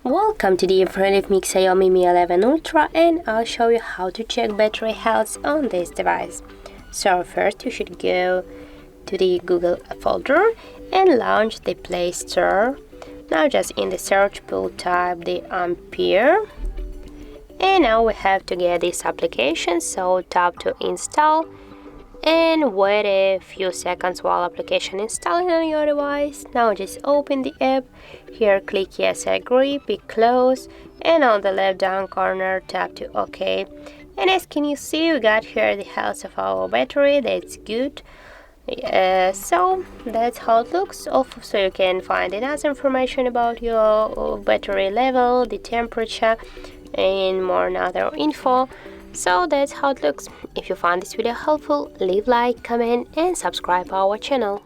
Welcome to the front of me Xiaomi Mi 11 Ultra, and I'll show you how to check battery health on this device. So first you should go to the Google folder and launch the Play Store. Now just in the search pool type the Ampere, and now we have to get this application, so tap to install and wait a few seconds while application installing on your device. Now just open the app. Here click yes, I agree, be close, and on the left down corner tap to OK. And as can you see, we got here the health of our battery. That's good. So that's how it looks. Also you can find another information about your battery level, the temperature, and more other info. So that's how it looks. If you found this video helpful, leave like, comment and subscribe our channel.